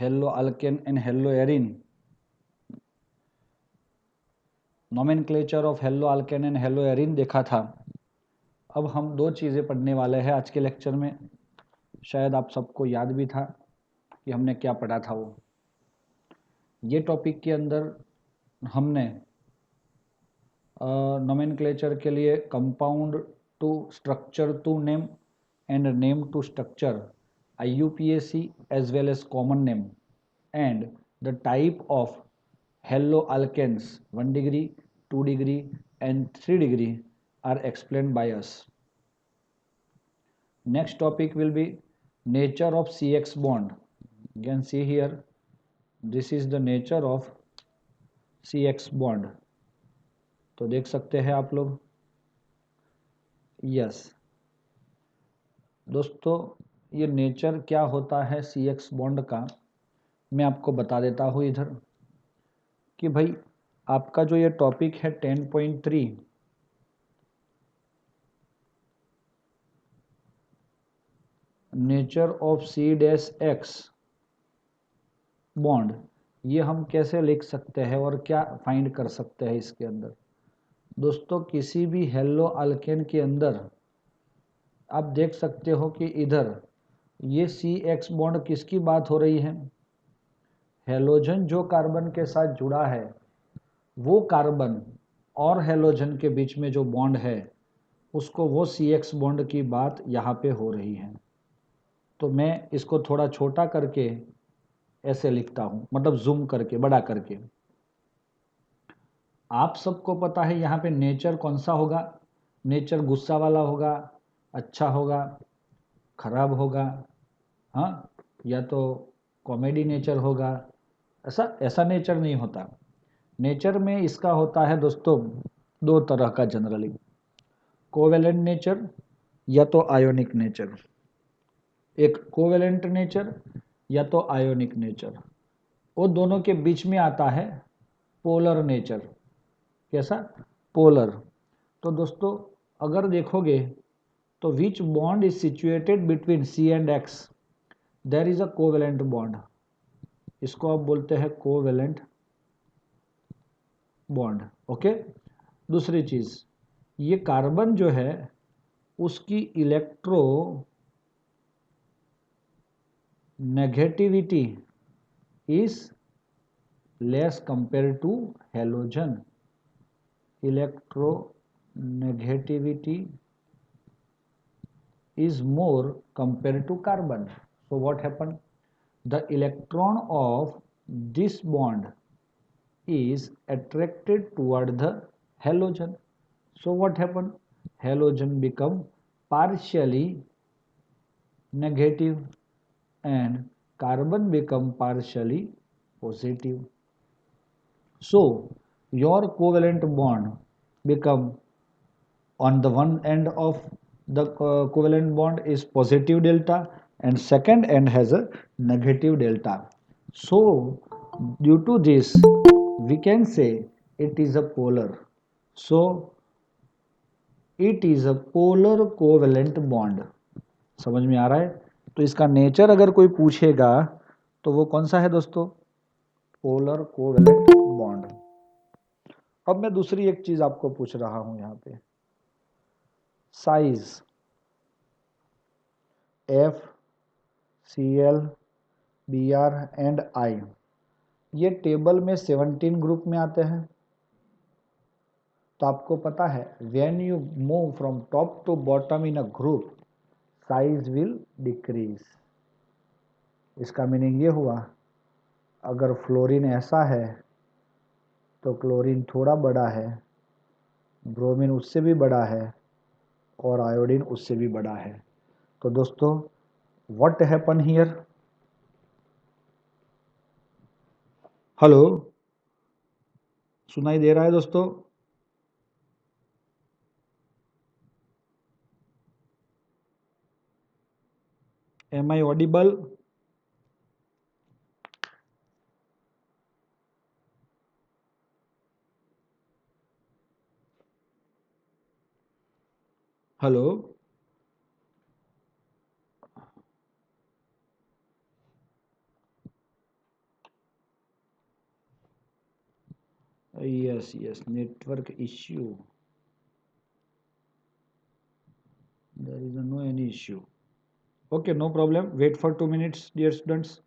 haloalkane and haloarine, nomenclature of haloalkane and haloarene देखा था। अब हम दो चीज़ें पढ़ने वाले हैं आज के लेक्चर में। शायद आप सबको याद भी था कि हमने क्या पढ़ा था। वो ये टॉपिक के अंदर हमने नोमेनक्लेचर के लिए compound to structure to name and name to structure IUPAC as well as common name and the type of haloalkanes 1 degree, 2 degree and 3 degree are explained by us. Next topic will be nature of CX bond. You can see here, this is the nature of CX bond. तो देख सकते हैं आप लोग। Yes दोस्तों, ये nature क्या होता है CX बॉन्ड का, मैं आपको बता देता हूँ इधर कि भाई आपका जो ये टॉपिक है 10.3 नेचर ऑफ C-X बॉन्ड, ये हम कैसे लिख सकते हैं और क्या फाइंड कर सकते हैं इसके अंदर। दोस्तों, किसी भी हेलो अल्केन के अंदर आप देख सकते हो कि इधर ये CX बॉन्ड किसकी बात हो रही है। हेलोजन जो कार्बन के साथ जुड़ा है, वो कार्बन और हेलोजन के बीच में जो बॉन्ड है उसको वो CX बॉन्ड की बात यहाँ पे हो रही है। तो मैं इसको थोड़ा छोटा करके ऐसे लिखता हूँ, मतलब जूम करके, बड़ा करके। आप सबको पता है यहाँ पे नेचर कौन सा होगा। नेचर गुस्सा वाला होगा, अच्छा होगा, खराब होगा, हाँ, या तो कॉमेडी नेचर होगा। ऐसा नेचर नहीं होता। नेचर में इसका होता है दोस्तों दो तरह का जनरली, कोवेलेंट नेचर या तो आयोनिक नेचर। एक कोवेलेंट नेचर या तो आयोनिक नेचर। वो दोनों के बीच में आता है पोलर नेचर। कैसा? पोलर। तो दोस्तों अगर देखोगे तो which bond is situated between C and X, there is a covalent bond. इसको आप बोलते हैं कोवेलेंट बॉन्ड। ओके। दूसरी चीज, ये कार्बन जो है उसकी electronegativity is less compare to halogen. electronegativity is more compared to carbon. So what happened? The electron of this bond is attracted toward the halogen. So what happened? Halogen become partially negative and carbon become partially positive. So your covalent bond become, on the one end of the covalent bond is positive delta and second end has a negative delta. So due to this we can say it is a polar. So it is a polar covalent bond. समझ में आ रहा है? तो इसका nature अगर कोई पूछेगा तो वो कौन सा है दोस्तों? Polar covalent bond. अब मैं दूसरी एक चीज आपको पूछ रहा हूं यहाँ पे, size F, Cl, Br and I, ये टेबल में 17 ग्रुप में आते हैं। तो आपको पता है when you move from top to bottom in a group size will decrease. इसका मीनिंग ये हुआ, अगर फ्लोरीन ऐसा है तो क्लोरीन थोड़ा बड़ा है, ब्रोमीन उससे भी बड़ा है और आयोडीन उससे भी बड़ा है। तो दोस्तों व्हाट हैपन हियर? हेलो, सुनाई दे रहा है दोस्तों? Am I audible? Hello, Yes, network issue. There is no any issue. Okay, no problem. Wait for 2 minutes, dear students.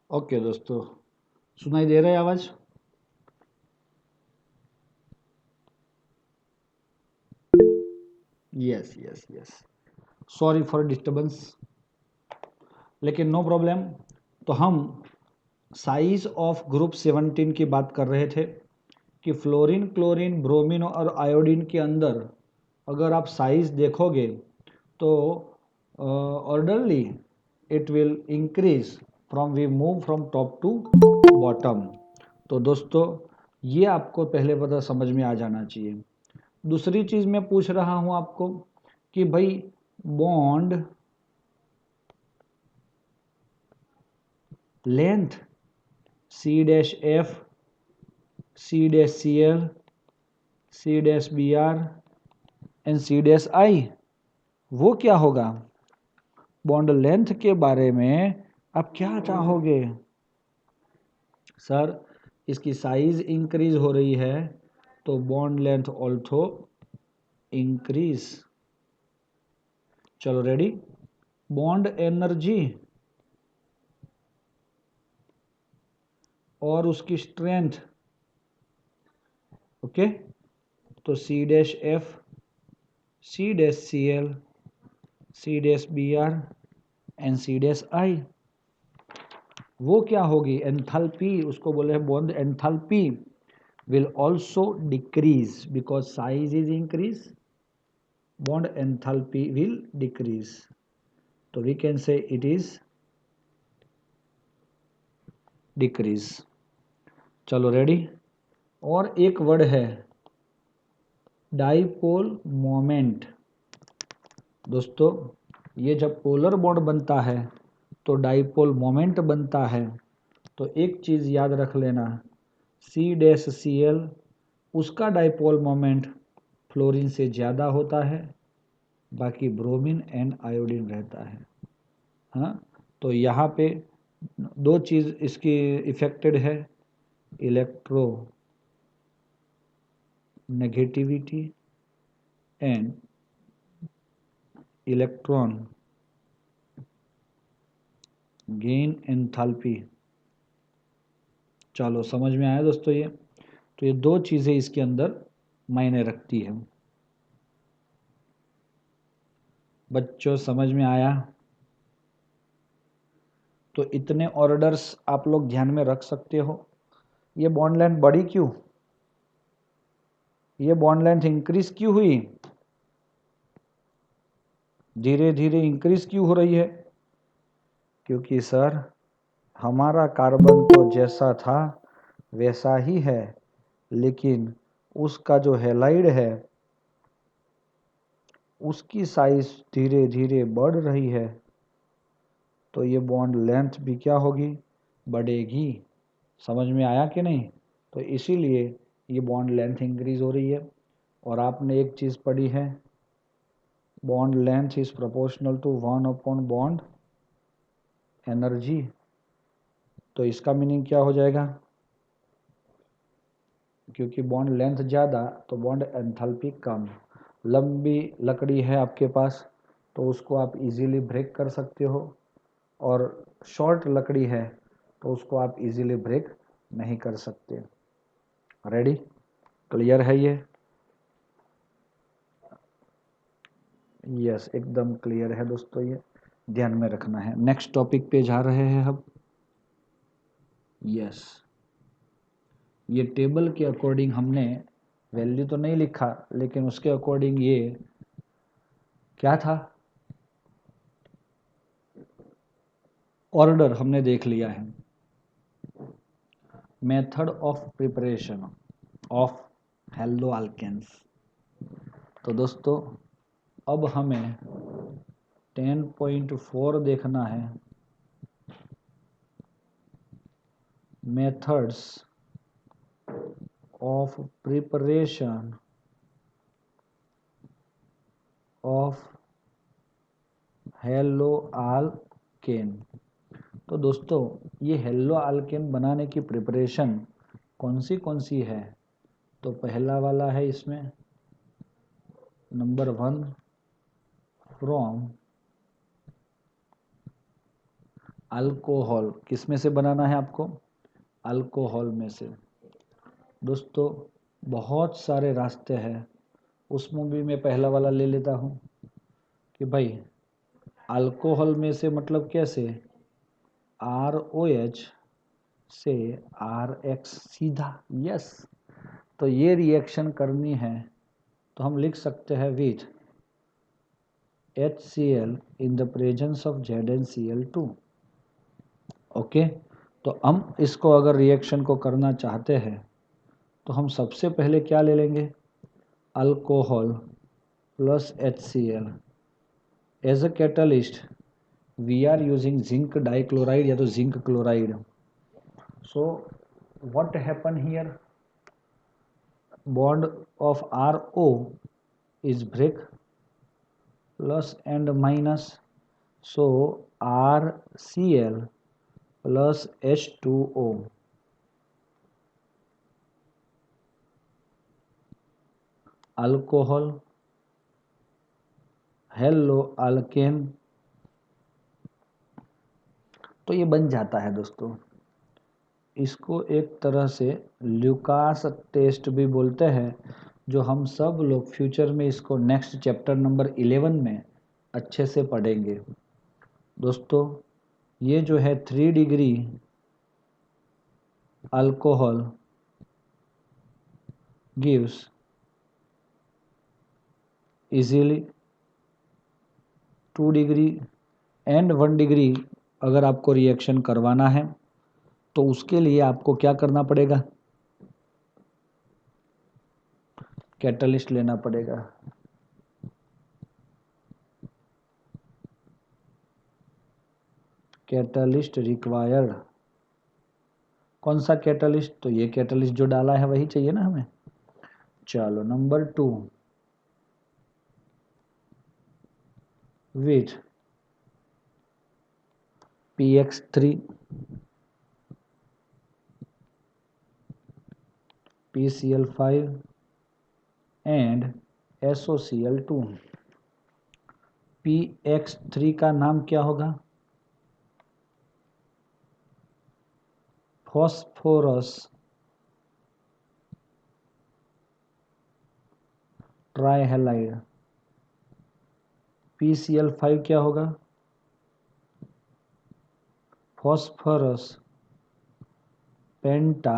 Okay दोस्तों, सुनाई दे रहा है आवाज? यस, सॉरी फॉर डिस्टरबेंस, लेकिन नो प्रॉब्लम। तो हम साइज ऑफ ग्रुप 17 की बात कर रहे थे कि फ्लोरीन, क्लोरीन, ब्रोमीन और आयोडीन के अंदर अगर आप साइज देखोगे तो orderly it will increase from we move from top to bottom. तो दोस्तों ये आपको पहले पता समझ में आ जाना चाहिए। दूसरी चीज मैं पूछ रहा हूं आपको कि भाई bond length C dash F, C dash C L, C dash B R and C dash I, वो क्या होगा? बॉन्ड लेंथ के बारे में आप क्या चाहोगे? सर इसकी साइज इंक्रीज हो रही है तो बॉन्ड लेंथ ऑल्सो इंक्रीज। चलो रेडी। बॉन्ड एनर्जी और उसकी स्ट्रेंथ, ओके, तो C dash F, C dash C L, C dash B R and C dash I, वो क्या होगी? एंथैल्पी, उसको बोले हैं bond enthalpy will also decrease because size is increase, bond enthalpy will decrease, so we can say it is decrease। चलो ready. और एक word है डाइपोल मोमेंट। दोस्तों ये जब पोलर बॉन्ड बनता है तो डाइपोल मोमेंट बनता है। तो एक चीज याद रख लेना, सी डैश सी एल उसका डाइपोल मोमेंट फ्लोरीन से ज़्यादा होता है, बाकी ब्रोमीन एंड आयोडीन रहता है। हाँ, तो यहाँ पे दो चीज़ इसकी इफेक्टेड है, electro negativity and electron gain enthalpy. चलो समझ में आया दोस्तों ये? तो ये दो चीज़ें इसके अंदर मायने रखती है। बच्चों समझ में आया? तो इतने ऑर्डर्स आप लोग ध्यान में रख सकते हो। ये बॉन्ड लेंथ बढ़ी क्यों? ये बॉन्ड लेंथ इंक्रीज क्यों हुई? धीरे धीरे इंक्रीज क्यों हो रही है? क्योंकि सर हमारा कार्बन तो जैसा था वैसा ही है, लेकिन उसका जो हैलाइड है उसकी साइज धीरे धीरे बढ़ रही है, तो ये बॉन्ड लेंथ भी क्या होगी? बढ़ेगी। समझ में आया कि नहीं? तो इसीलिए ये बॉन्ड लेंथ इंक्रीज हो रही है। और आपने एक चीज़ पढ़ी है, bond length is proportional to 1 upon bond energy. तो इसका मीनिंग क्या हो जाएगा? क्योंकि बॉन्ड लेंथ ज़्यादा तो बॉन्ड एंथैल्पी कम। लंबी लकड़ी है आपके पास तो उसको आप इजीली ब्रेक कर सकते हो, और शॉर्ट लकड़ी है तो उसको आप इजीली ब्रेक नहीं कर सकते। रेडी? क्लियर है ये? यस, एकदम क्लियर है दोस्तों, ये ध्यान में रखना है। नेक्स्ट टॉपिक पे जा रहे हैं हम। यस, ये टेबल के अकॉर्डिंग हमने वैल्यू तो नहीं लिखा, लेकिन उसके अकॉर्डिंग ये क्या था, ऑर्डर हमने देख लिया है। Method of preparation of haloalkanes. तो दोस्तों अब हमें 10.4 देखना है, methods of preparation of haloalkane. तो दोस्तों ये हेलो अल्केन बनाने की प्रिपरेशन कौन सी है? तो पहला वाला है इसमें नंबर 1, फ्रॉम अल्कोहल। किस में से बनाना है आपको? अल्कोहल में से। दोस्तों बहुत सारे रास्ते हैं, उसमें भी मैं पहला वाला ले लेता हूँ कि भाई अल्कोहल में से मतलब कैसे, ROH से RX सीधा। यस, तो ये रिएक्शन करनी है तो हम लिख सकते हैं with HCl in the presence of ZnCl2। Okay, तो हम इसको अगर रिएक्शन को करना चाहते हैं तो हम सबसे पहले क्या ले लेंगे, alcohol plus HCl। As a catalyst we are using zinc dichloride या तो zinc chloride. So what happen here, bond of RO is break plus and minus, so RCl plus H2O। Alcohol hello alkane, तो ये बन जाता है दोस्तों। इसको एक तरह से ल्यूकास टेस्ट भी बोलते हैं, जो हम सब लोग फ्यूचर में इसको नेक्स्ट चैप्टर नंबर 11 में अच्छे से पढ़ेंगे। दोस्तों ये जो है 3 degree alcohol gives easily 2 degree and 1 degree. अगर आपको रिएक्शन करवाना है तो उसके लिए आपको क्या करना पड़ेगा, कैटलिस्ट लेना पड़ेगा। कैटलिस्ट रिक्वायर्ड, कौन सा कैटलिस्ट, तो ये कैटलिस्ट जो डाला है वही चाहिए ना हमें। चलो number 2, with PX3 PCl5 and SOCl2। PX3 का नाम क्या होगा, फॉस्फोरस ट्राइहैलाइड। PCl5 क्या होगा, फॉस्फोरस पेंटा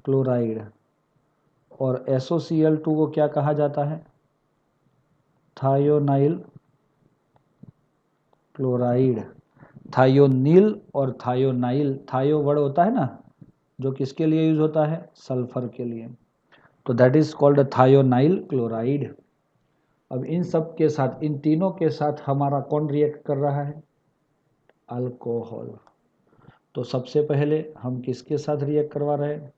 क्लोराइड। और SOCl2 को क्या कहा जाता है, थायोनाइल क्लोराइड। थायोनील और थायोनाइल, थायो वर्ड होता है ना जो किसके लिए यूज होता है, सल्फर के लिए, तो that is called thionyl chloride. अब इन सब के साथ, इन तीनों के साथ हमारा कौन रिएक्ट कर रहा है, अल्कोहल। तो सबसे पहले हम किसके साथ रिएक्ट करवा रहे हैं,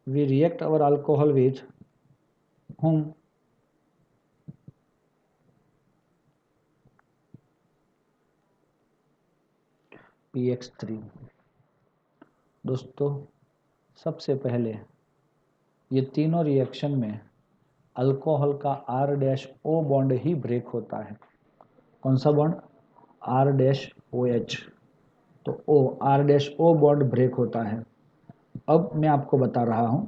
we react our alcohol with whom, PX3। दोस्तों सबसे पहले ये तीनों रिएक्शन में अल्कोहल का R-O बॉन्ड ही ब्रेक होता है। कौन सा बॉन्ड, R-OH। तो R-O बॉन्ड ब्रेक होता है। अब मैं आपको बता रहा हूं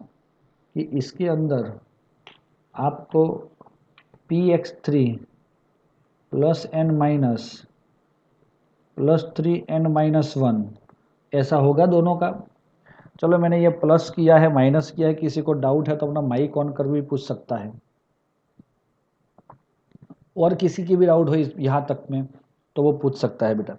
कि इसके अंदर आपको px3 plus n minus plus 3n-1 ऐसा होगा दोनों का। चलो मैंने ये प्लस किया है माइनस किया है, किसी को डाउट है तो अपना माइक ऑन कर भी पूछ सकता है, और किसी की भी डाउट हो यहाँ तक में तो वो पूछ सकता है बेटा।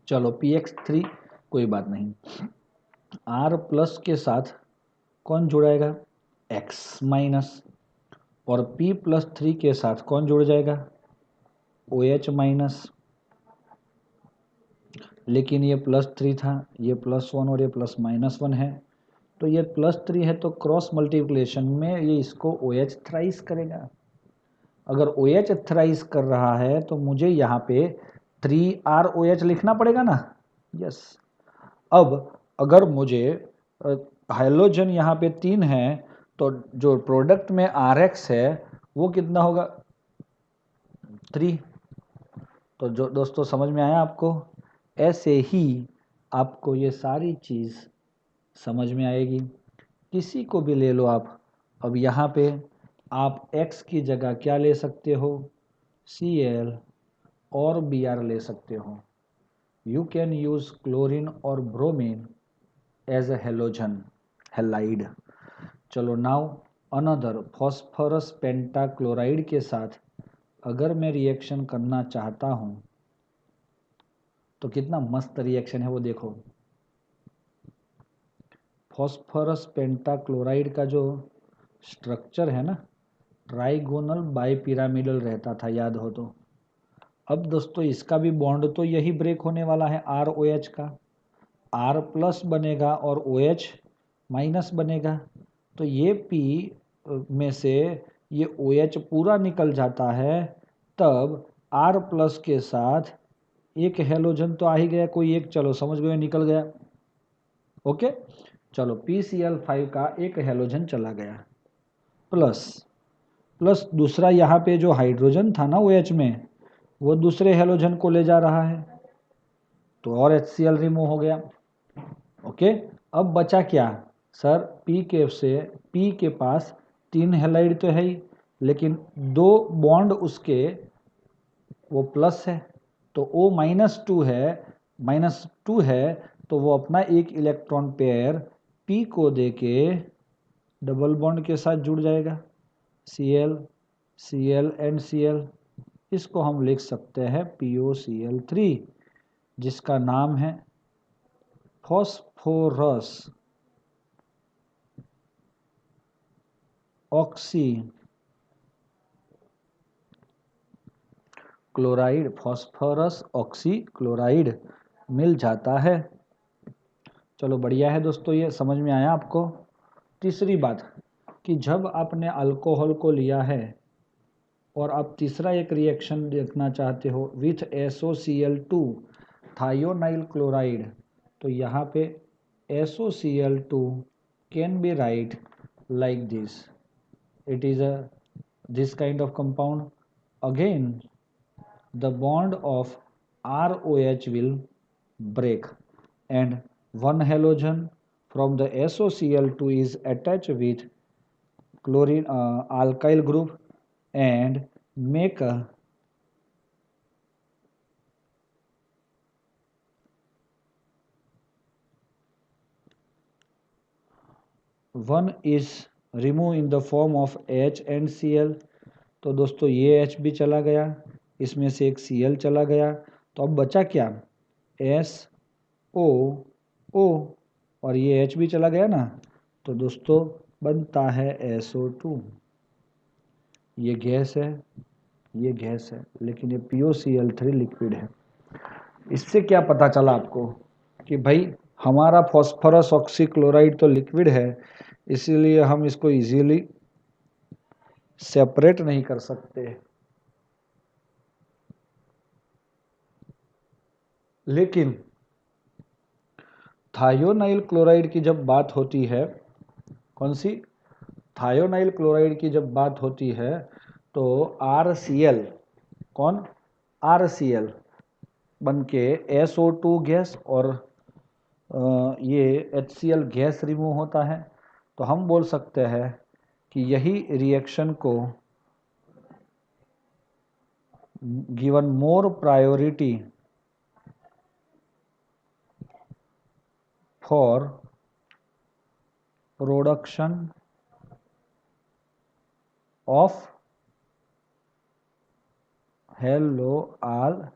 चलो px3 कोई बात नहीं, r प्लस के साथ कौन जुड़ाएगा, x माइनस, और p प्लस 3 के साथ कौन जुड़ जाएगा, OH माइनस। लेकिन ये प्लस 3 था, ये +1 और ये +-1 है, तो ये +3 है तो क्रॉस मल्टीप्लिकेशन में ये इसको OH थ्राइस करेगा। अगर OH थ्राइस कर रहा है तो मुझे यहाँ पे 3ROH लिखना पड़ेगा ना, यस। अब अगर मुझे हाइड्रोजन यहाँ पे 3 है तो जो प्रोडक्ट में RX है वो कितना होगा, 3। तो जो दोस्तों समझ में आया आपको, ऐसे ही आपको ये सारी चीज़ समझ में आएगी। किसी को भी ले लो आप, अब यहाँ पे आप X की जगह क्या ले सकते हो, Cl और Br ले सकते हो। यू कैन यूज क्लोरीन और bromine as a halogen, halide. चलो नाउ अनदर फॉस्फोरस पेंटाक्लोराइड के साथ अगर मैं रिएक्शन करना चाहता हूँ तो कितना मस्त रिएक्शन है वो देखो। फॉस्फोरस पेंटाक्लोराइड का जो स्ट्रक्चर है ना, ट्राइगोनल बाइपिरामिडल रहता था, याद हो तो। अब दोस्तों इसका भी बॉन्ड तो यही ब्रेक होने वाला है ROH का, R प्लस बनेगा और OH माइनस बनेगा। तो ये P में से ये OH पूरा निकल जाता है, तब R प्लस के साथ एक हेलोजन तो आ ही गया, कोई एक, चलो समझ गए, निकल गया। ओके, चलो PCl5 का एक हेलोजन चला गया, प्लस प्लस दूसरा यहाँ पे जो हाइड्रोजन था ना OH में, वो दूसरे हेलोजन को ले जा रहा है, तो और HCl रिमूव हो गया। ओके, अब बचा क्या सर, P के पास 3 हेलाइड तो है ही, लेकिन 2 बॉन्ड उसके वो प्लस है, तो O -2 है, तो वो अपना एक इलेक्ट्रॉन पेयर P को देके डबल बॉन्ड के साथ जुड़ जाएगा, Cl Cl एंड Cl। इसको हम लिख सकते हैं POCl3, जिसका नाम है phosphorus oxychloride, phosphorus oxychloride मिल जाता है। चलो बढ़िया है दोस्तों, ये समझ में आया आपको। तीसरी बात कि जब आपने अल्कोहल को लिया है और आप तीसरा एक रिएक्शन देखना चाहते हो विथ SOCl2 थायोनाइल क्लोराइड, तो यहाँ पे SOCl2 can be right like this, it is a this kind of compound. Again the bond of ROH will break and one halogen from the SOCl2 is attached with chlorine alkyl group and make a one is removed in the form of H and Cl। तो दोस्तों ये H भी चला गया, इसमें से एक Cl चला गया, तो अब बचा क्या, SOO, और ये H भी चला गया ना, तो दोस्तों बनता है SO2। ये गैस है, ये गैस है, लेकिन ये POCl3 लिक्विड है। इससे क्या पता चला आपको कि भाई हमारा फॉस्फोरस ऑक्सीक्लोराइड तो लिक्विड है, इसीलिए हम इसको इजीली सेपरेट नहीं कर सकते। लेकिन थायोनाइल क्लोराइड की जब बात होती है, कौन सी, थायोनाइल क्लोराइड की जब बात होती है तो RCl, कौन, RCl बन के SO2 गैस और ये HCl गैस रिमूव होता है। तो हम बोल सकते हैं कि यही रिएक्शन को given more priority for production of haloalkane.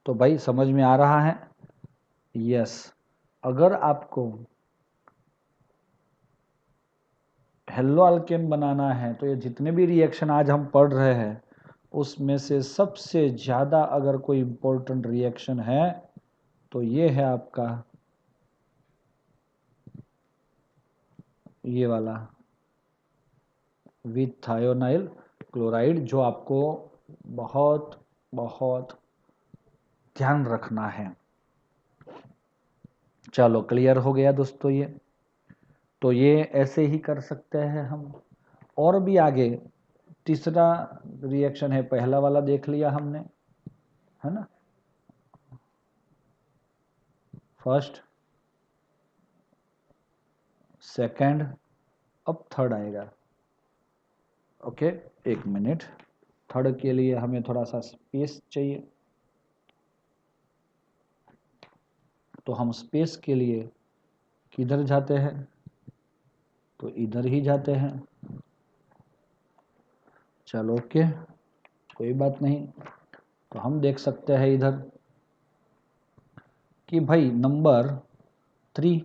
तो भाई समझ में आ रहा है? यस। अगर आपको हेलोआल्केन बनाना है तो ये जितने भी रिएक्शन आज हम पढ़ रहे हैं उसमें से सबसे ज़्यादा अगर कोई इम्पोर्टेंट रिएक्शन है तो ये है आपका ये वाला विथ थायोनाइल क्लोराइड, जो आपको बहुत बहुत ध्यान रखना है। चलो क्लियर हो गया दोस्तों ये। तो ये ऐसे ही कर सकते हैं हम। और भी आगे तीसरा रिएक्शन है, पहला वाला देख लिया हमने, है ना, फर्स्ट सेकंड, अब थर्ड आएगा। ओके, एक मिनट, थर्ड के लिए हमें थोड़ा सा स्पेस चाहिए, तो हम स्पेस के लिए किधर जाते हैं? तो इधर ही जाते हैं। चलो ओके, कोई बात नहीं। तो हम देख सकते हैं इधर कि भाई number 3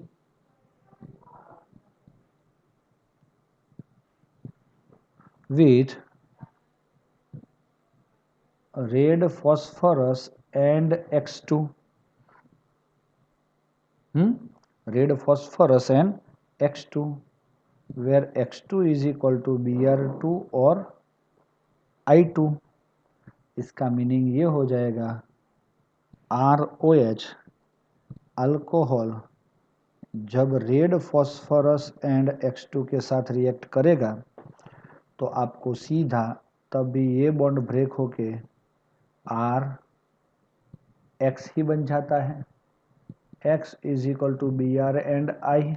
with red phosphorus and X2, red phosphorus and X2, where X2 is equal to Br2 और I2। इसका मीनिंग ये हो जाएगा ROH अल्कोहल जब रेड फॉस्फोरस एंड X2 के साथ रिएक्ट करेगा तो आपको सीधा तब भी ये बॉन्ड ब्रेक होके RX ही बन जाता है, X is equal to Br and I।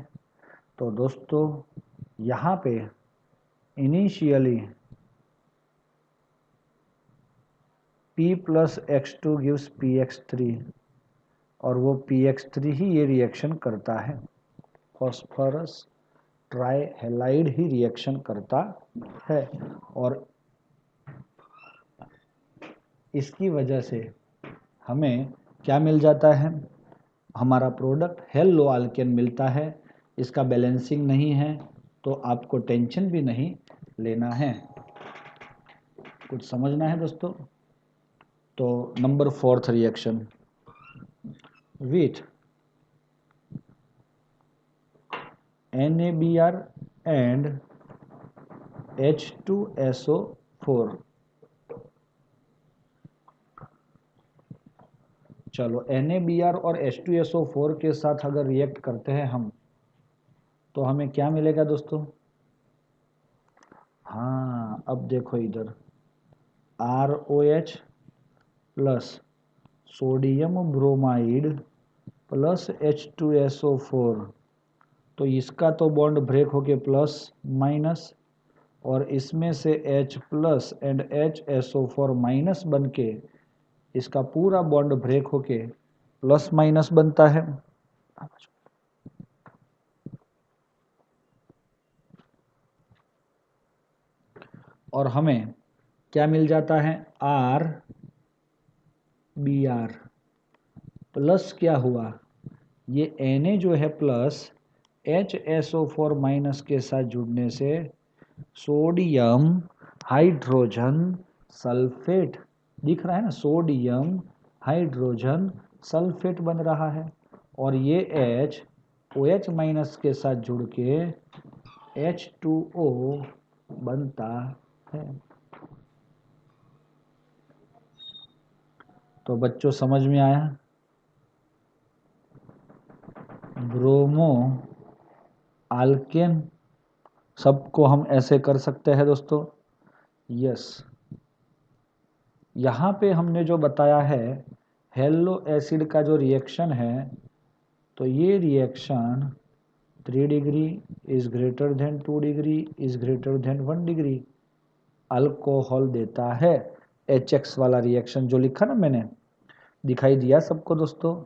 तो दोस्तों यहाँ पे initially P plus X2 gives PX3 और वो PX3 ही ये रिएक्शन करता है, फॉस्फोरस ट्राइहेलाइड ही रिएक्शन करता है। और इसकी वजह से हमें क्या मिल जाता है? हमारा प्रोडक्ट हेलोआल्केन मिलता है। इसका बैलेंसिंग नहीं है तो आपको टेंशन भी नहीं लेना है। कुछ समझना है दोस्तों? तो number 4th reaction with NaBr and H2SO4। चलो NaBr और H2SO4 के साथ अगर रिएक्ट करते हैं हम तो हमें क्या मिलेगा दोस्तों? हाँ, अब देखो इधर ROH plus sodium bromide plus H2SO4, तो इसका तो बॉन्ड ब्रेक होके प्लस माइनस और इसमें से H plus and HSO4 minus बन के इसका पूरा बॉन्ड ब्रेक होके प्लस माइनस बनता है। और हमें क्या मिल जाता है? RBr प्लस क्या हुआ? ये Na जो है प्लस HSO4 माइनस के साथ जुड़ने से सोडियम हाइड्रोजन सल्फेट दिख रहा है ना, सोडियम हाइड्रोजन सल्फेट बन रहा है और ये H OH माइनस के साथ जुड़ के H2O बनता है। तो बच्चों समझ में आया? ब्रोमो आल्केन सबको हम ऐसे कर सकते हैं दोस्तों। यस, यहाँ पे हमने जो बताया है हेलो एसिड का जो रिएक्शन है, तो ये reaction 3 degree is greater than 2 degree is greater than 1 degree alcohol देता है। HX वाला रिएक्शन जो लिखा ना मैंने, दिखाई दिया सबको दोस्तों?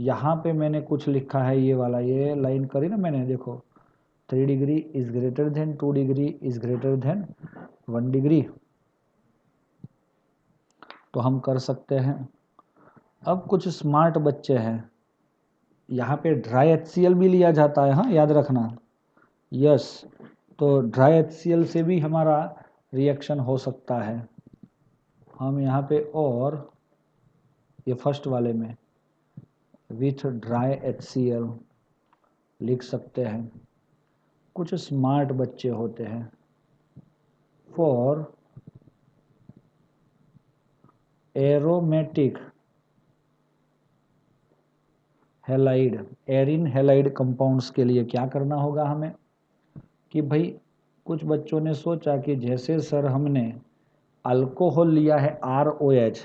यहाँ पे मैंने कुछ लिखा है, ये वाला, ये लाइन करी ना मैंने, देखो 3 degree is greater than 2 degree is greater than 1 degree. तो हम कर सकते हैं। अब कुछ स्मार्ट बच्चे हैं, यहाँ पे ड्राई HCl भी लिया जाता है, हाँ याद रखना। यस, तो ड्राई HCl से भी हमारा रिएक्शन हो सकता है। हम यहाँ पे, और ये फर्स्ट वाले में विथ ड्राई HCl लिख सकते हैं। कुछ स्मार्ट बच्चे होते हैं, for aromatic halide, arene halide compounds के लिए क्या करना होगा हमें कि भाई, कुछ बच्चों ने सोचा कि जैसे सर हमने अल्कोहल लिया है ROH,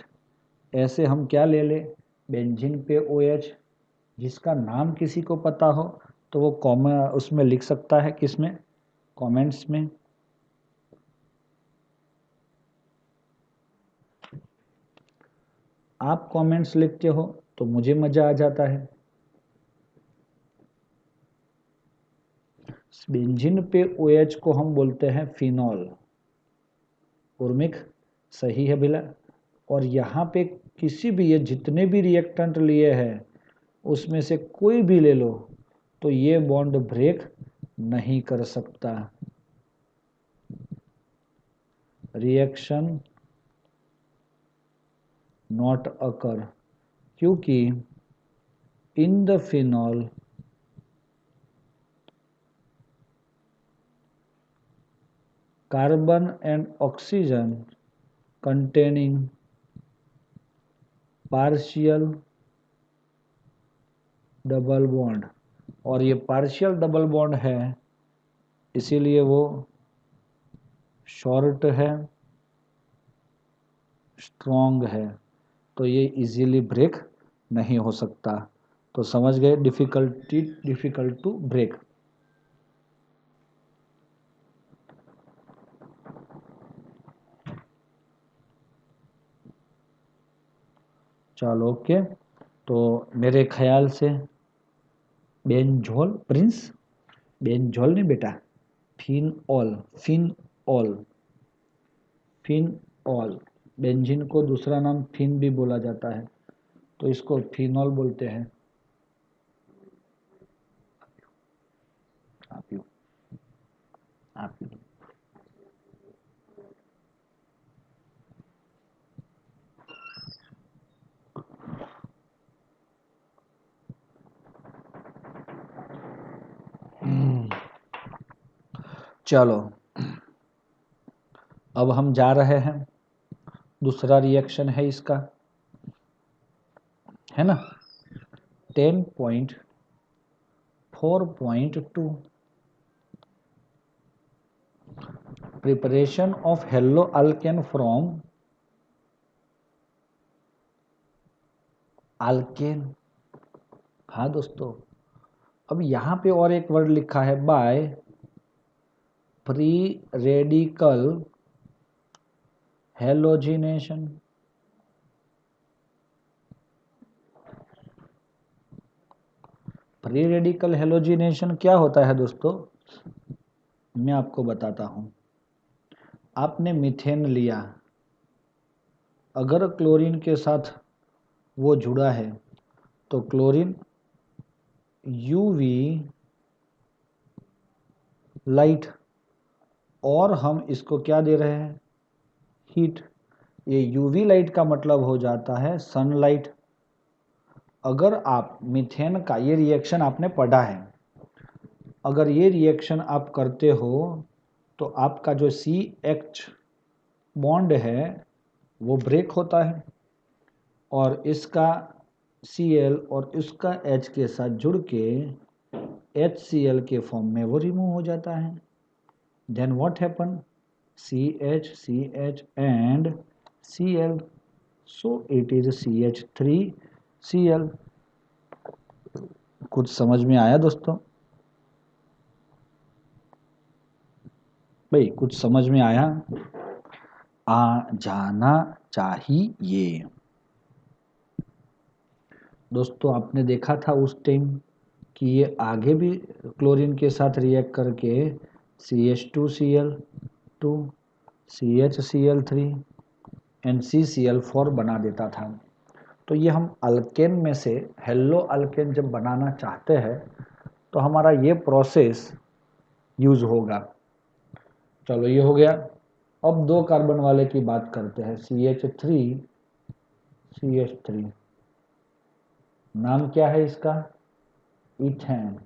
ऐसे हम क्या ले ले, बेंजीन पे OH। जिसका नाम किसी को पता हो तो वो उसमें लिख सकता है, किसमें, कमेंट्स में। आप कमेंट्स लिखते हो तो मुझे मजा आ जाता है। बेंजीन पे OH को हम बोलते हैं फिनॉल। उर्मिक सही है बिला। और यहाँ पे किसी भी, ये जितने भी रिएक्टेंट लिए हैं उसमें से कोई भी ले लो तो ये बॉन्ड ब्रेक नहीं कर सकता। रिएक्शन नॉट अकर, क्योंकि in the phenol carbon and oxygen containing partial double bond, और ये पार्शियल डबल बॉन्ड है इसीलिए वो शॉर्ट है, स्ट्रॉन्ग है, तो ये इजीली ब्रेक नहीं हो सकता। तो समझ गए, डिफिकल्ट टू ब्रेक। चलो ओके। तो मेरे ख्याल से बेंजोल, प्रिंस बेंजोल नहीं बेटा, फिनॉल, फिनॉल, फिनॉल। बेंजीन को दूसरा नाम फिन भी बोला जाता है, तो इसको फिनॉल बोलते हैं। आप यू, आप यू। चलो अब हम जा रहे हैं, दूसरा रिएक्शन है इसका, है ना, 10.4.2 preparation of hello alkane from alkane. हाँ दोस्तों, अब यहाँ पे और एक वर्ड लिखा है, by free radical halogenation. Free radical halogenation क्या होता है दोस्तों, मैं आपको बताता हूं। आपने मीथेन लिया, अगर क्लोरीन के साथ वो जुड़ा है तो क्लोरीन यूवी लाइट, और हम इसको क्या दे रहे हैं, हीट। ये यूवी लाइट का मतलब हो जाता है सनलाइट। अगर आप मीथेन का ये रिएक्शन आपने पढ़ा है, अगर ये रिएक्शन आप करते हो तो आपका जो CH बॉन्ड है वो ब्रेक होता है, और इसका Cl और इसका H के साथ जुड़ के HCl के फॉर्म में वो रिमूव हो जाता है। Then what happen, CH, CH and Cl। So it is CH3Cl। कुछ समझ में आया दोस्तों? भाई कुछ समझ में आया? आ जाना चाहिए। दोस्तों आपने देखा था उस टाइम कि ये आगे भी क्लोरीन के साथ रिएक्ट करके CH2Cl2 CHCl3 एंड CCl4 बना देता था। तो ये हम अल्केन में से हेलो अल्केन जब बनाना चाहते हैं तो हमारा ये प्रोसेस यूज होगा। चलो ये हो गया। अब 2 कार्बन वाले की बात करते हैं, CH3 नाम क्या है इसका? इथेन।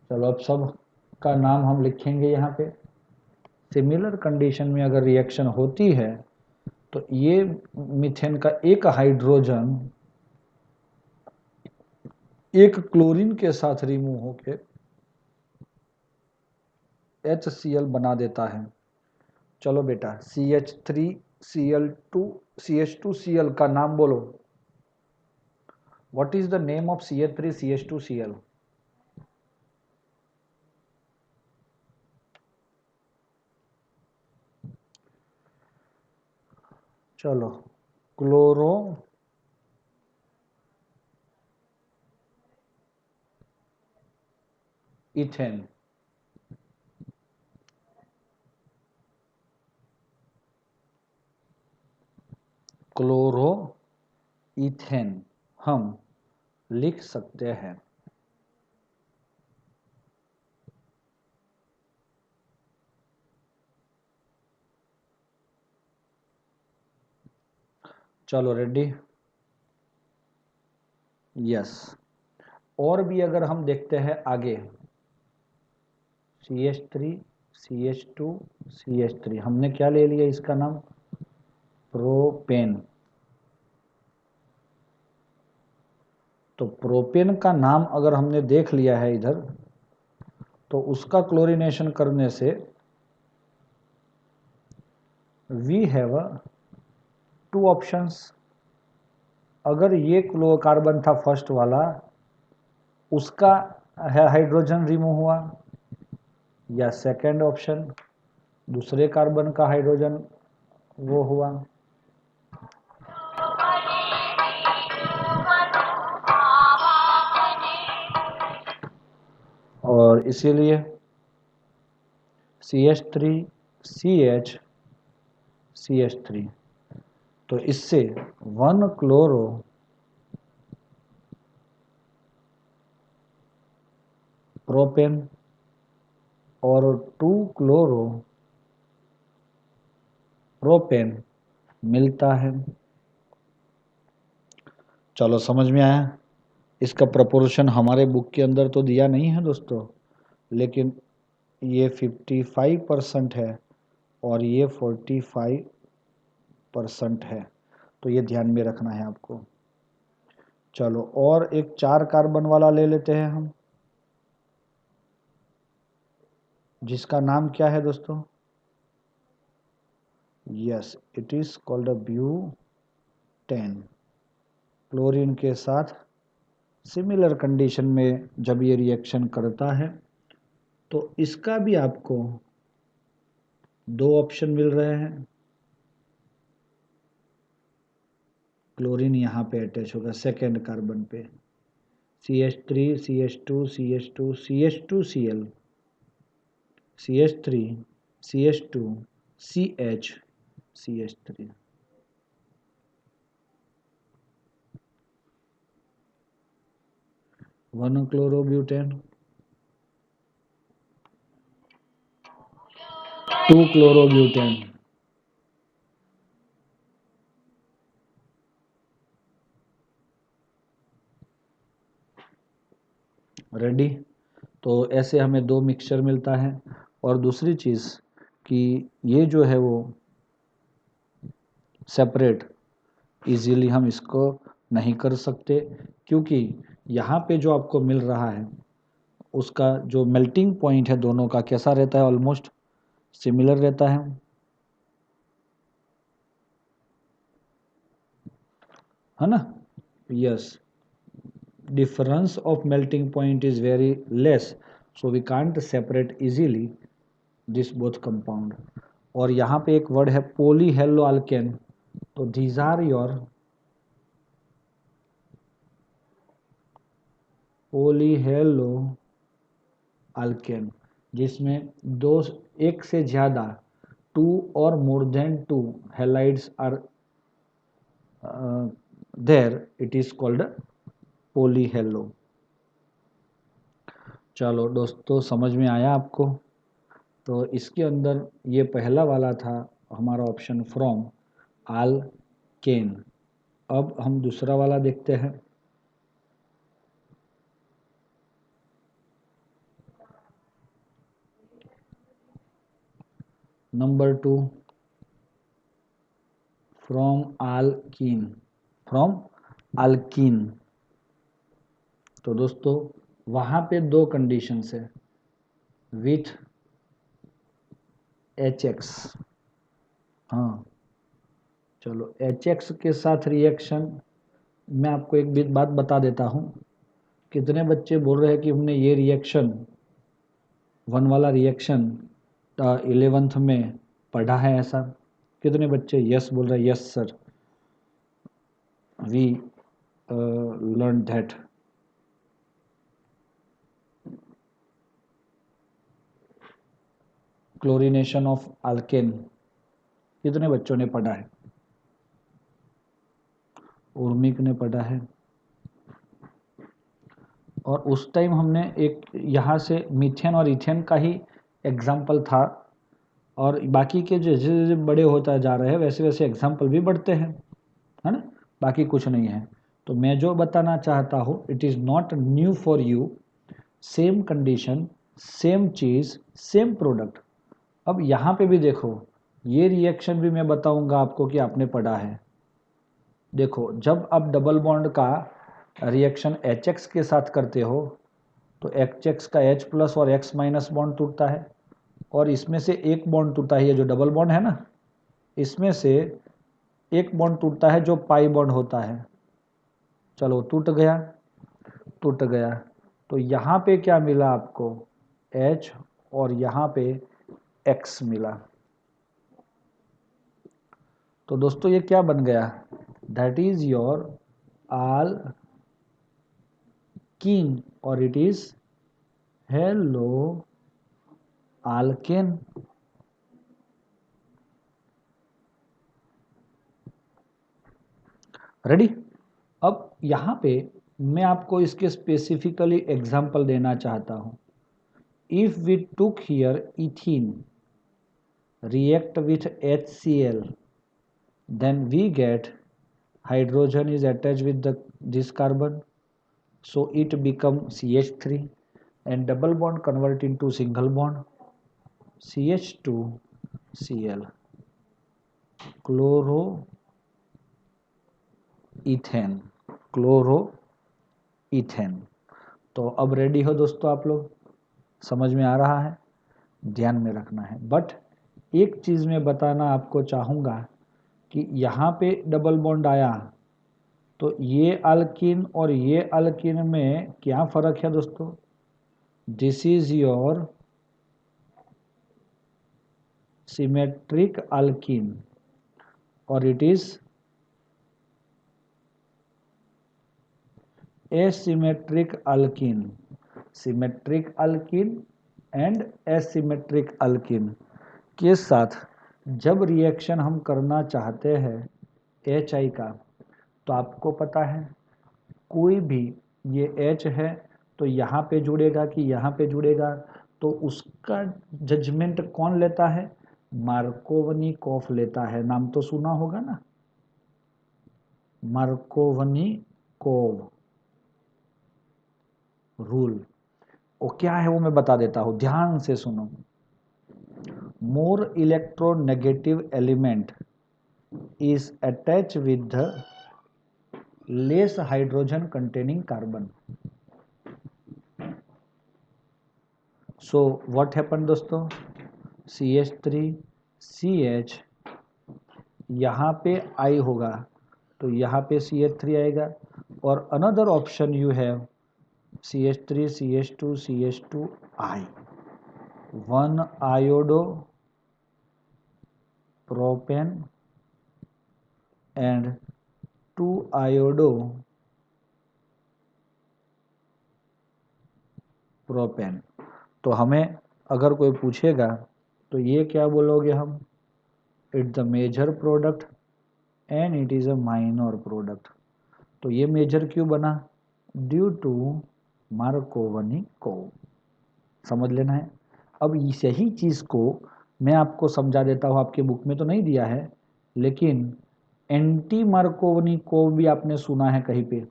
चलो अब सब का नाम हम लिखेंगे यहाँ पे। सिमिलर कंडीशन में अगर रिएक्शन होती है तो ये मीथेन का एक हाइड्रोजन एक क्लोरीन के साथ रिमूव होके HCl बना देता है। चलो बेटा CH3Cl2 का नाम बोलो। What is the name of CH3CH2Cl? चलो क्लोरो इथेन। क्लोरो इथेन हम लिख सकते हैं। चलो रेडी? यस। और भी अगर हम देखते हैं आगे, CH3 CH2 CH3 हमने क्या ले लिया इसका नाम? प्रोपेन। तो प्रोपेन का नाम अगर हमने देख लिया है इधर, तो उसका क्लोरीनेशन करने से वी हैव 2 ऑप्शंस। अगर ये कार्बन था फर्स्ट वाला, उसका हाइड्रोजन रिमूव हुआ, या सेकेंड ऑप्शन दूसरे कार्बन का हाइड्रोजन वो हुआ। और इसीलिए CH3 CH CH3, तो इससे 1 क्लोरो प्रोपेन और 2 क्लोरो प्रोपेन मिलता है। चलो समझ में आया? इसका प्रपोर्शन हमारे बुक के अंदर तो दिया नहीं है दोस्तों, लेकिन ये 55% है और ये 45% है, तो ये ध्यान में रखना है आपको। चलो और एक 4 कार्बन वाला ले लेते हैं हम, जिसका नाम क्या है दोस्तों? Yes, it is called a butane. Chlorine के साथ सिमिलर कंडीशन में जब ये रिएक्शन करता है तो इसका भी आपको 2 ऑप्शन मिल रहे हैं। क्लोरीन यहाँ पे अटैच होगा सेकेंड कार्बन पे, CH3 CH2 CH2 CH2Cl CH3 CH2 CH CH3। 1 chlorobutane, 2 chlorobutane. Ready? तो ऐसे हमें 2 मिक्सचर मिलता है। और दूसरी चीज़ कि ये जो है वो सेपरेट इजीली हम इसको नहीं कर सकते, क्योंकि यहाँ पे जो आपको मिल रहा है उसका जो मेल्टिंग पॉइंट है दोनों का कैसा रहता है? ऑलमोस्ट सिमिलर रहता है। है ना? Yes, difference of melting point is very less, so we can't separate easily this both compound. और यहाँ पे एक वर्ड है polyhaloalkane, तो these are your polyhaloalkane, जिसमें दो एक से ज़्यादा टू और more than two halides are there, it is called polyhalo. चलो दोस्तों, समझ में आया आपको? तो इसके अंदर ये पहला वाला था हमारा ऑप्शन फ्रॉम आल्केन। अब हम दूसरा वाला देखते हैं। Number 2, from alkene. From alkene, तो दोस्तों वहाँ पे दो कंडीशंस है विथ HX। हाँ, चलो HX के साथ रिएक्शन मैं आपको एक बात बता देता हूँ। कितने बच्चे बोल रहे हैं कि हमने ये रिएक्शन वन वाला रिएक्शन 11th में पढ़ा है? ऐसा कितने बच्चे यस बोल रहे हैं? Yes sir, we learn that. Chlorination of alkane कितने बच्चों ने पढ़ा है? उर्मिक ने पढ़ा है। और उस टाइम हमने एक यहाँ से मीथेन और इथेन का ही एग्जाम्पल था, और बाकी के जैसे जैसे बड़े होता जा रहे हैं वैसे वैसे एग्जाम्पल भी बढ़ते हैं, है ना? बाकी कुछ नहीं है। तो मैं जो बताना चाहता हूँ, it is not new for you, same condition, same cheese, same product. अब यहाँ पे भी देखो, ये रिएक्शन भी मैं बताऊंगा आपको कि आपने पढ़ा है। देखो, जब आप डबल बॉन्ड का रिएक्शन HX के साथ करते हो तो HX का H प्लस और X माइनस बॉन्ड टूटता है, और इसमें से एक बॉन्ड टूटता है, ये जो डबल बॉन्ड है ना, इसमें से एक बॉन्ड टूटता है जो पाई बॉन्ड होता है। चलो टूट गया, टूट गया। तो यहाँ पे क्या मिला आपको? H, और यहाँ पे X मिला। तो दोस्तों ये क्या बन गया? दैट इज योर आल्कीन, और it is hello Alcaine. Ready? अब यहाँ पे मैं आपको इसके स्पेसिफिकली एग्जाम्पल देना चाहता हूँ। If we took here ethene react with HCl, then we get hydrogen is attached with this carbon, so it become CH3, and double bond convert into single bond CH2Cl, chloroethane, chloroethane. तो अब ready हो दोस्तों आप लोग? समझ में आ रहा है? ध्यान में रखना है। बट एक चीज़ मैं बताना आपको चाहूँगा कि यहाँ पे डबल बॉन्ड आया, तो ये अल्कीन और ये अल्कीन में क्या फ़र्क है दोस्तों? This is your symmetric alkene, और it is asymmetric alkene. Symmetric alkene and asymmetric alkene के साथ जब रिएक्शन हम करना चाहते हैं HI का, तो आपको पता है कोई भी ये H है तो यहाँ पे जुड़ेगा कि यहाँ पे जुड़ेगा, तो उसका जजमेंट कौन लेता है? मार्कोवनिकॉफ लेता है। नाम तो सुना होगा ना, मार्कोवनिकॉफ रूल। वो क्या है वो मैं बता देता हूँ, ध्यान से सुनो। More electronegative element is attached with the less hydrogen containing carbon. So what happened दोस्तों? CH3 CH, यहाँ पे I होगा तो यहाँ पे CH3 आएगा। और another option you have CH3 CH2 CH2I, 1 iodo propane and 2 iodo propane. तो हमें अगर कोई पूछेगा तो ये क्या बोलोगे हम, it's the major product and it is a minor product. तो ये मेजर क्यों बना, ड्यू टू मार्कोवनी को, समझ लेना है। अब यही चीज़ को मैं आपको समझा देता हूँ, आपके बुक में तो नहीं दिया है, लेकिन एंटी मार्कोवनी को भी आपने सुना है कहीं पे,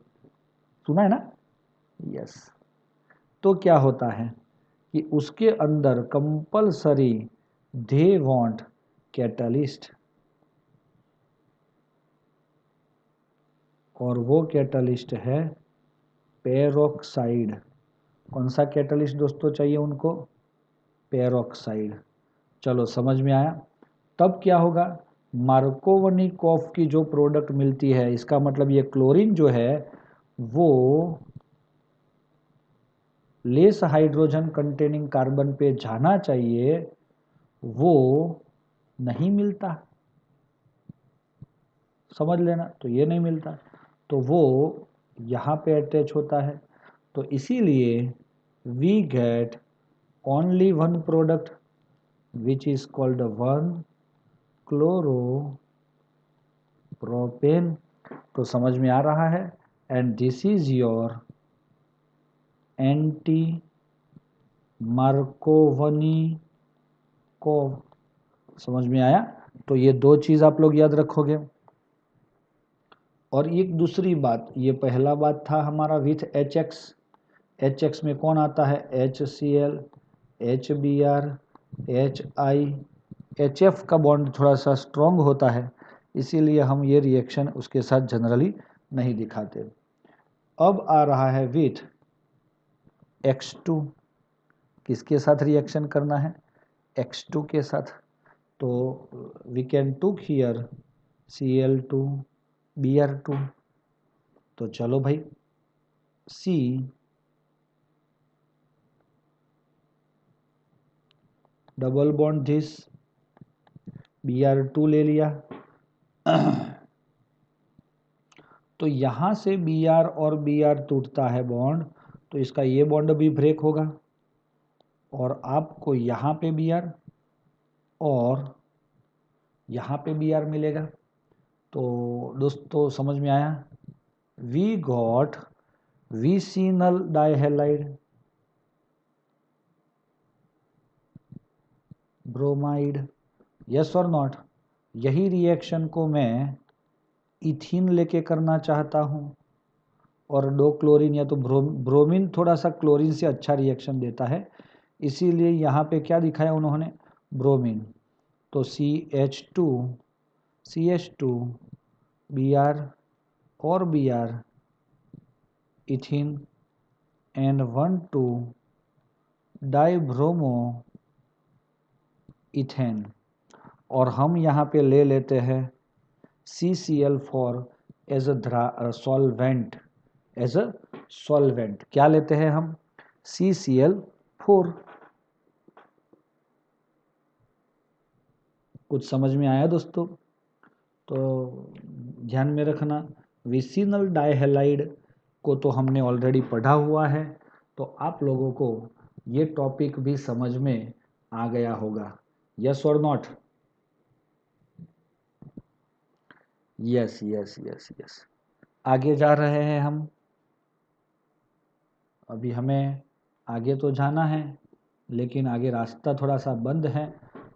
सुना है ना, यस। तो क्या होता है कि उसके अंदर कंपलसरी दे वांट कैटलिस्ट, और वो कैटलिस्ट है पेरोक्साइड। कौन सा कैटलिस्ट दोस्तों चाहिए उनको, पेरोक्साइड। चलो समझ में आया। तब क्या होगा, मार्कोवनिकॉफ की जो प्रोडक्ट मिलती है, इसका मतलब ये क्लोरीन जो है वो लेस हाइड्रोजन कंटेनिंग कार्बन पे जाना चाहिए, वो नहीं मिलता, समझ लेना। तो ये नहीं मिलता, तो वो यहाँ पे अटैच होता है। तो इसीलिए we get only one product which is called 1 chloropropane. तो समझ में आ रहा है, and this is your anti Markovnikov, समझ में आया। तो ये दो चीज आप लोग याद रखोगे। और एक दूसरी बात, ये पहला बात था हमारा विथ HX। HX में कौन आता है, HCl, HBr, HI, HF का बॉन्ड थोड़ा सा स्ट्रॉन्ग होता है, इसीलिए हम ये रिएक्शन उसके साथ जनरली नहीं दिखाते। अब आ रहा है विथ X2, किसके साथ रिएक्शन करना है, X2 के साथ। तो we can took here Cl2 Br2। तो चलो भाई, C double bond this Br2 ले लिया। तो यहाँ से Br और Br टूटता है बॉन्ड, तो इसका ये बॉन्ड भी ब्रेक होगा, और आपको यहाँ पे Br और यहाँ पे Br मिलेगा। तो दोस्तों समझ में आया, we got vicinal dihalide bromide, yes और नॉट। यही रिएक्शन को मैं इथीन लेके करना चाहता हूँ, और दो क्लोरीन या तो ब्रोमीन थोड़ा सा क्लोरीन से अच्छा रिएक्शन देता है, इसीलिए यहाँ पे क्या दिखाया उन्होंने, ब्रोमीन। तो CH2 Br और Br ethene and 1,2 dibromo ethane. और हम यहाँ पे ले लेते हैं CCl4 as a solvent, as a solvent क्या लेते हैं हम, CCl4। कुछ समझ में आया दोस्तों। तो ध्यान में रखना, विसिनल डाइहैलाइड को तो हमने ऑलरेडी पढ़ा हुआ है, तो आप लोगों को ये टॉपिक भी समझ में आ गया होगा, यस और not, yes yes yes yes. आगे जा रहे हैं हम, अभी हमें आगे तो जाना है, लेकिन आगे रास्ता थोड़ा सा बंद है,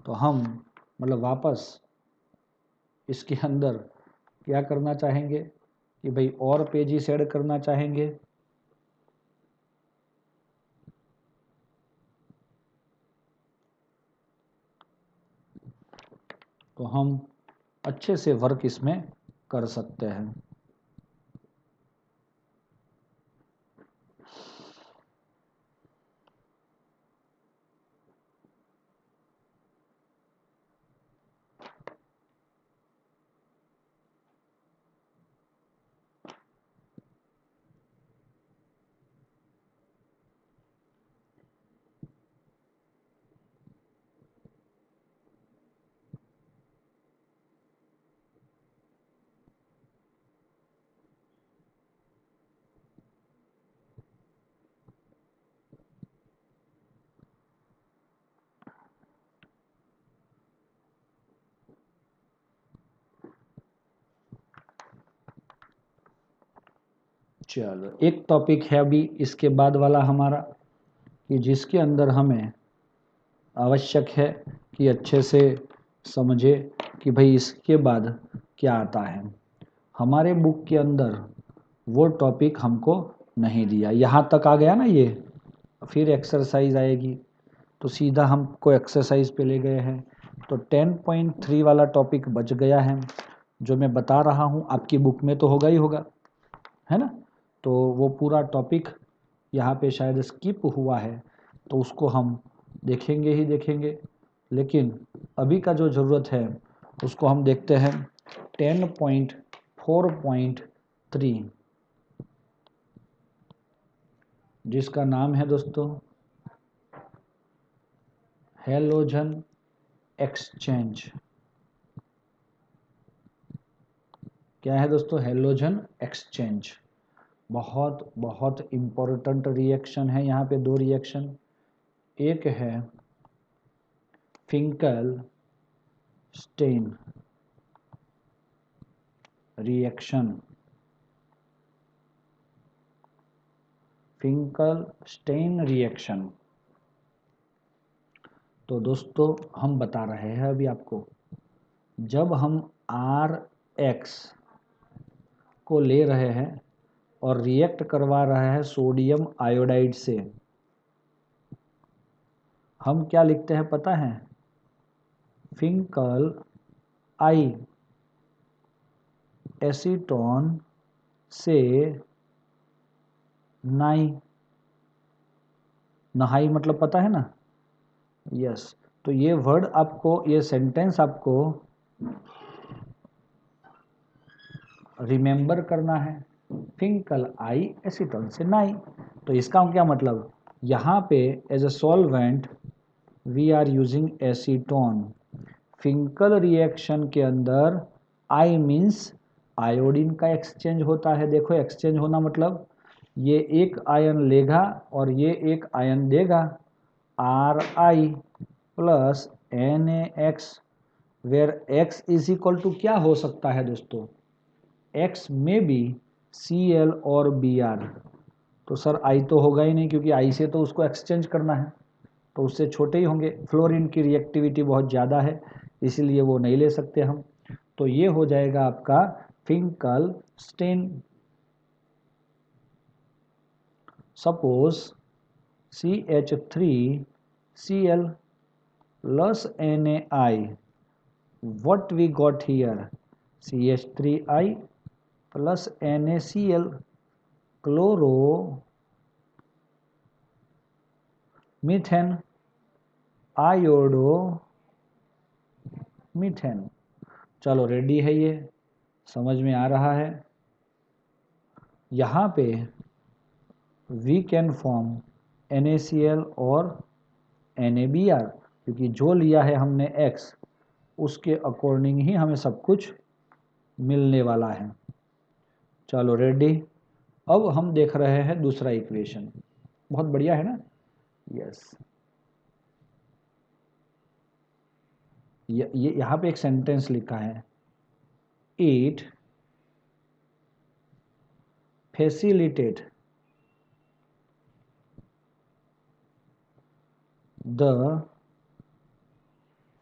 तो हम मतलब वापस इसके अंदर क्या करना चाहेंगे कि भाई और पेजेस ऐड करना चाहेंगे। तो हम अच्छे से वर्क इसमें कर सकते हैं। चलो एक टॉपिक है अभी इसके बाद वाला हमारा, कि जिसके अंदर हमें आवश्यक है कि अच्छे से समझे कि भाई इसके बाद क्या आता है। हमारे बुक के अंदर वो टॉपिक हमको नहीं दिया, यहाँ तक आ गया ना ये, फिर एक्सरसाइज आएगी तो सीधा हमको एक्सरसाइज पे ले गए हैं। तो 10.3 वाला टॉपिक बच गया है, जो मैं बता रहा हूँ आपकी बुक में तो होगा ही होगा, है ना। तो वो पूरा टॉपिक यहाँ पे शायद स्किप हुआ है, तो उसको हम देखेंगे ही देखेंगे। लेकिन अभी का जो ज़रूरत है उसको हम देखते हैं 10.4.3, जिसका नाम है दोस्तों हैलोजन एक्सचेंज। क्या है दोस्तों? Halogen exchange. बहुत बहुत इम्पोर्टेंट रिएक्शन है। यहाँ पे दो रिएक्शन, एक है Finkelstein reaction, Finkelstein reaction. तो दोस्तों हम बता रहे हैं अभी आपको, जब हम RX को ले रहे हैं और रिएक्ट करवा रहे हैं सोडियम आयोडाइड से, हम क्या लिखते हैं पता है? फिंकल आई एसीटोन से नाई, नहाई मतलब पता है ना? यस। तो ये वर्ड आपको, ये सेंटेंस आपको रिमेंबर करना है, फिंकल आई एसीटोन से नाई। तो इसका क्या मतलब? यहाँ पे as a solvent we are using acetone. Finkel reaction के अंदर आई मीन्स आयोडीन का एक्सचेंज होता है। देखो एक्सचेंज होना मतलब ये एक आयन लेगा और ये एक आयन देगा, RI plus NaX, where X is equal to क्या हो सकता है दोस्तों? X में भी Cl और Br। तो सर I तो होगा ही नहीं, क्योंकि I से तो उसको एक्सचेंज करना है, तो उससे छोटे ही होंगे। फ्लोरीन की रिएक्टिविटी बहुत ज़्यादा है, इसीलिए वो नहीं ले सकते हम। तो ये हो जाएगा आपका Finkelstein. Suppose CH3Cl plus NaI, what we got here? CH3I plus NaCl, chloro methane, iodo methane. चलो रेडी है, ये समझ में आ रहा है। यहाँ पे वी कैन फॉर्म NaCl और NaBr, क्योंकि जो लिया है हमने X, उसके अकॉर्डिंग ही हमें सब कुछ मिलने वाला है। चलो रेडी। अब हम देख रहे हैं दूसरा इक्वेशन, बहुत बढ़िया है ना? यस। ये यहाँ पे एक सेंटेंस लिखा है, it facilitate the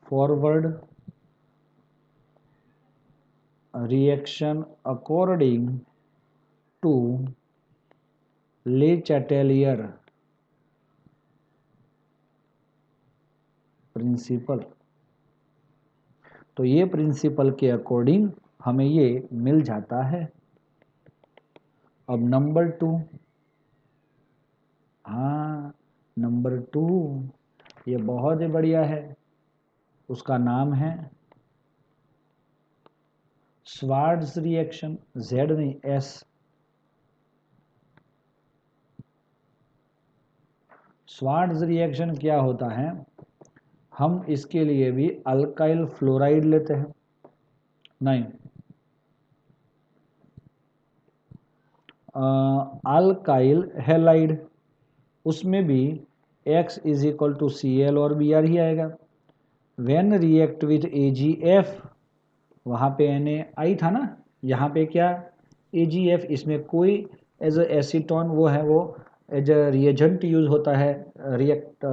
forward reaction according to Le Chatelier principal. तो ये प्रिंसिपल के अकॉर्डिंग हमें ये मिल जाता है। अब नंबर 2, हाँ नंबर 2 ये बहुत ही बढ़िया है, उसका नाम है स्वार्ट्ज रिएक्शन। Z नहीं, S। स्वार्ट्ज रिएक्शन क्या होता है? हम इसके लिए भी अल्काइल फ्लोराइड लेते हैं, नहीं अल्काइल हैलाइड, उसमें भी X is equal to Cl और Br ही आएगा। व्हेन रिएक्ट विथ AgF, वहाँ पे Na आई था ना, यहाँ पे क्या AgF, इसमें कोई एज ए एसीटोन वो है, वो एज ए रिएजेंट यूज होता है, रिएक्ट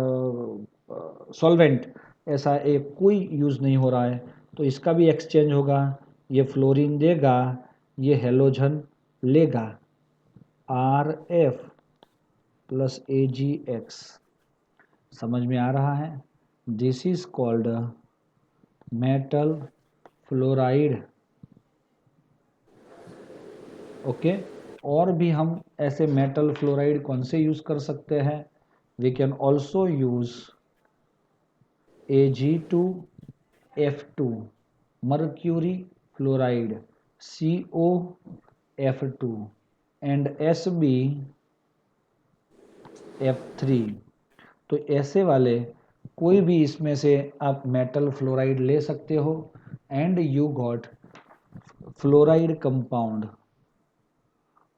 सॉल्वेंट ऐसा एक कोई यूज नहीं हो रहा है, तो इसका भी एक्सचेंज होगा। ये फ्लोरीन देगा, ये हेलोजन लेगा, RF प्लस AgX। समझ में आ रहा है? This is called metal fluoride. Okay, और भी हम ऐसे मेटल फ्लोराइड कौन से यूज कर सकते हैं? We can also use Ag2F2, mercury fluoride COF2 and SbF3। तो ऐसे वाले कोई भी इसमें से आप मेटल फ्लोराइड ले सकते हो and you got fluoride compound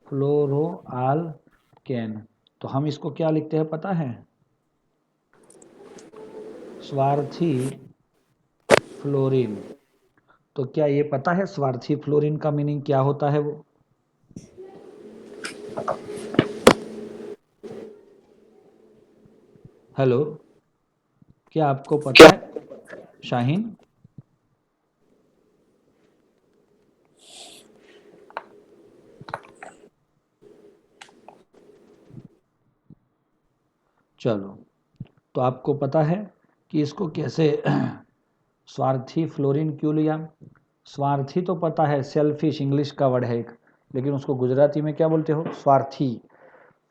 fluoroalkane. तो हम इसको क्या लिखते हैं पता है? स्वार्थी फ्लोरीन। तो क्या ये पता है स्वार्थी फ्लोरीन का मीनिंग क्या होता है? वो हेलो, क्या आपको पता है शाहीन? चलो, तो आपको पता है कि इसको कैसे स्वार्थी फ्लोरीन क्यों लिया? स्वार्थी तो पता है, सेल्फिश इंग्लिश का वर्ड है एक, लेकिन उसको गुजराती में क्या बोलते हो? स्वार्थी।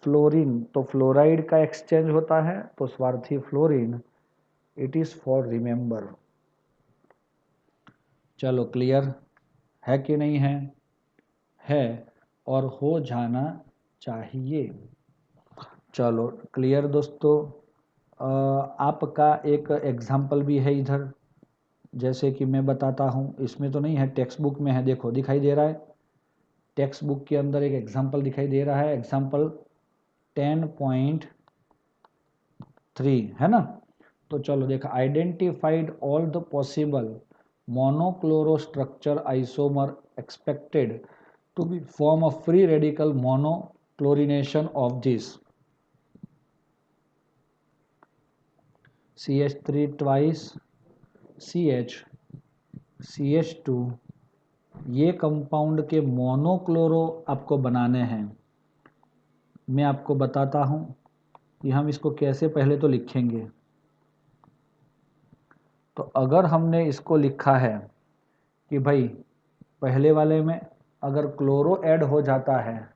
फ्लोरीन तो फ्लोराइड का एक्सचेंज होता है, तो स्वार्थी fluorine it is for remember. चलो, क्लियर है कि नहीं है? है और हो जाना चाहिए। चलो क्लियर दोस्तों। आपका एक एग्जाम्पल भी है इधर, जैसे कि मैं बताता हूँ, इसमें तो नहीं है, टेक्स्ट बुक में है, देखो दिखाई दे रहा है। टेक्स्ट बुक के अंदर एक एग्जाम्पल दिखाई दे रहा है, एग्जाम्पल 10.3 है ना। तो चलो देखा, identified all the possible monochloro structure isomer expected to be form a free radical monochlorination of this CH3 twice CH CH2। ये कंपाउंड के मोनोक्लोरो आपको बनाने हैं। मैं आपको बताता हूं कि हम इसको कैसे पहले तो लिखेंगे। तो अगर हमने इसको लिखा है कि भाई पहले वाले में अगर क्लोरो ऐड हो जाता है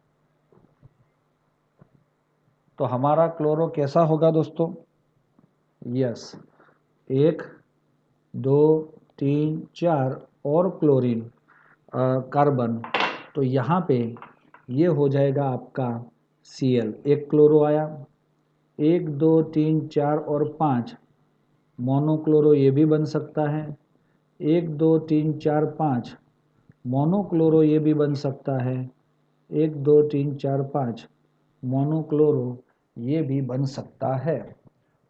तो हमारा क्लोरो कैसा होगा दोस्तों? यस, 1 2 3 4 और क्लोरीन कार्बन, तो यहाँ पे ये हो जाएगा आपका Cl। एक क्लोरो आया, 1 2 3 4 और 5 मोनोक्लोरो ये भी बन सकता है, 1 2 3 4 5 मोनोक्लोरो ये भी बन सकता है, 1 2 3 4 5 मोनोक्लोरो ये भी बन सकता है।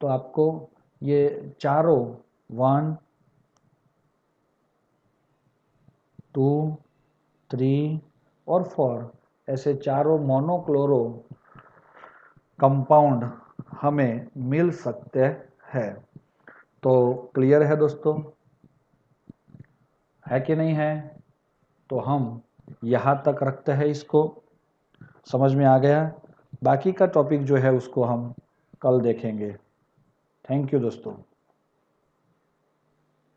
तो आपको ये चारों 1 2 3 और 4 ऐसे चारों मोनोक्लोरो कंपाउंड हमें मिल सकते हैं। तो क्लियर है दोस्तों, है कि नहीं है? तो हम यहाँ तक रखते हैं इसको, समझ में आ गया? बाकी का टॉपिक जो है उसको हम कल देखेंगे। थैंक यू दोस्तों।